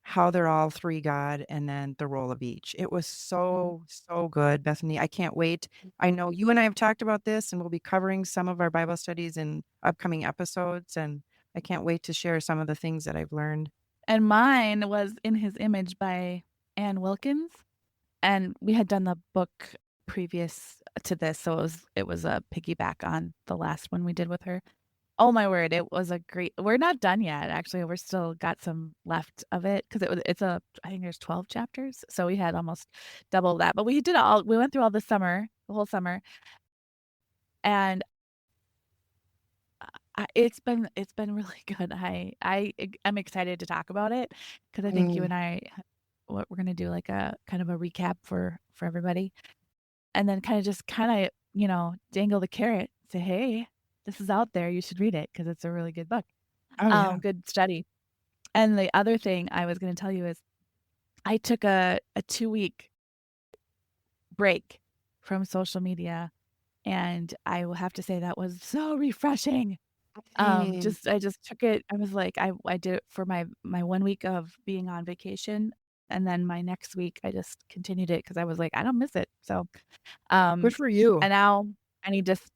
[SPEAKER 1] how they're all 3 God, and then the role of each. It was
[SPEAKER 2] Mhm.
[SPEAKER 1] so, so good, Bethany. I can't wait. I know you and I have talked about this, and we'll be covering some of our Bible studies in upcoming episodes, and I can't wait to share some of the things that I've learned.
[SPEAKER 2] And mine was In His Image by Ann Wilkins, and we had done the book previous to this, so it was a piggyback on the last one we did with her. Oh my word, it was a great we're not done yet, actually, we're still got some left of it because it's a I think there's 12 chapters, so we had almost double that, but we went through all the whole summer, and it's been really good. I'm excited to talk about it because I think you
[SPEAKER 1] Mm.
[SPEAKER 2] and I what we're gonna do, like, a kind of a recap for everybody, and then kinda, dangle the carrot, say, "Hey, this is out there, you should read it because it's a really good book."
[SPEAKER 1] Oh, yeah.
[SPEAKER 2] Good study. And the other thing I was gonna tell you is I took a 2-week break from social media, and I will have to say that was so refreshing.
[SPEAKER 1] Mm.
[SPEAKER 2] I just took it I was like, I did it for my 1 week of being on vacation, and then my next week, I just continued it because I was like, "I don't miss it." So, um,
[SPEAKER 1] Good for you.
[SPEAKER 2] and now I need to s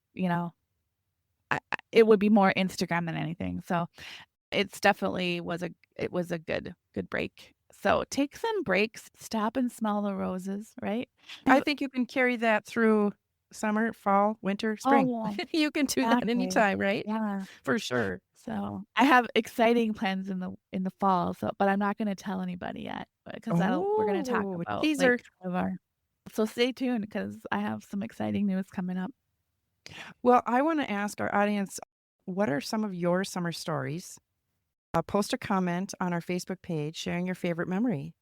[SPEAKER 2] it would be more Instagram than anything. So, it's definitely was a good break. So, take some breaks, stop and smell the roses, right?
[SPEAKER 1] I
[SPEAKER 2] Have
[SPEAKER 1] think you can carry that through summer, fall, winter,
[SPEAKER 2] Oh,
[SPEAKER 1] spring.
[SPEAKER 2] well,
[SPEAKER 1] You can do that
[SPEAKER 2] exactly.
[SPEAKER 1] anytime, right?
[SPEAKER 2] Yeah.
[SPEAKER 1] For sure.
[SPEAKER 2] So, I have exciting plans in the fall, so but I'm not gonna tell anybody yet, because we're gonna talk
[SPEAKER 1] Oh,
[SPEAKER 2] about, like,
[SPEAKER 1] teaser.
[SPEAKER 2] kind of our so stay tuned because I have some exciting news coming up.
[SPEAKER 1] Well, I wanna ask our audience, what are some of your summer stories? Post a comment on our Facebook page sharing your favorite memory.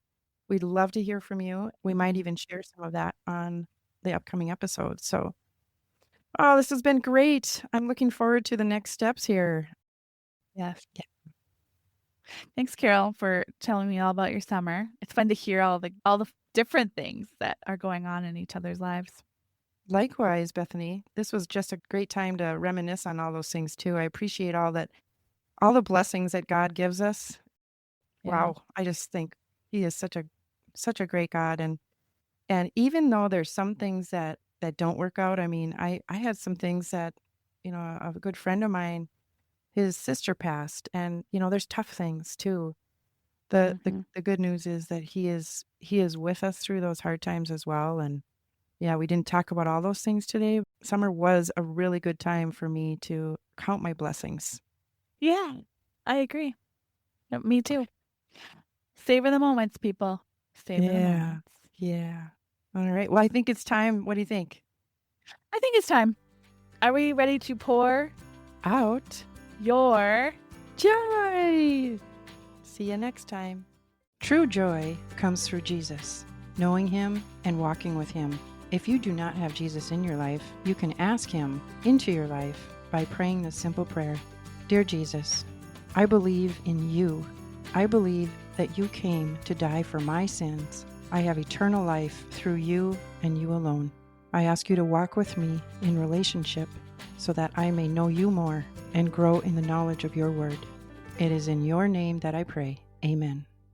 [SPEAKER 1] We'd love to hear from you. We might
[SPEAKER 2] Mhm.
[SPEAKER 1] even share some of that on the upcoming episodes. So, oh, this has been great. I'm looking forward to the next steps here.
[SPEAKER 2] Yes.
[SPEAKER 1] Yeah.
[SPEAKER 2] Thanks, Carol, for telling me all about your summer. It's fun to hear all the different things that are going on in each other's lives.
[SPEAKER 1] Likewise, Bethany. This was just a great time to reminisce on all those things too. I appreciate all the blessings that God gives us.
[SPEAKER 2] Yeah.
[SPEAKER 1] Wow, I just think he is such a great God, and even though there's some things that don't work out, I mean, I had some things that, a good friend of mine, his sister passed, and, there's tough things too.
[SPEAKER 2] Mhm.
[SPEAKER 1] The good news is that he is with us through those hard times as well, and yeah, we didn't talk about all those things today. Summer was a really good time for me to count my blessings.
[SPEAKER 2] Yeah, I agree. Yep, me too. Savor the moments, people. Savor the
[SPEAKER 1] Yeah.
[SPEAKER 2] moments.
[SPEAKER 1] Yeah. All right. Well, I think it's time. What do you think?
[SPEAKER 2] I think it's time. Are we ready to pour
[SPEAKER 1] Out.
[SPEAKER 2] your
[SPEAKER 1] Joy! See you next time. True joy comes through Jesus, knowing Him and walking with Him. If you do not have Jesus in your life, you can ask him into your life by praying this simple prayer. Dear Jesus, I believe in you. I believe that you came to die for my sins. I have eternal life through you and you alone. I ask you to walk with me in relationship so that I may know you more and grow in the knowledge of your word. It is in your name that I pray. Amen.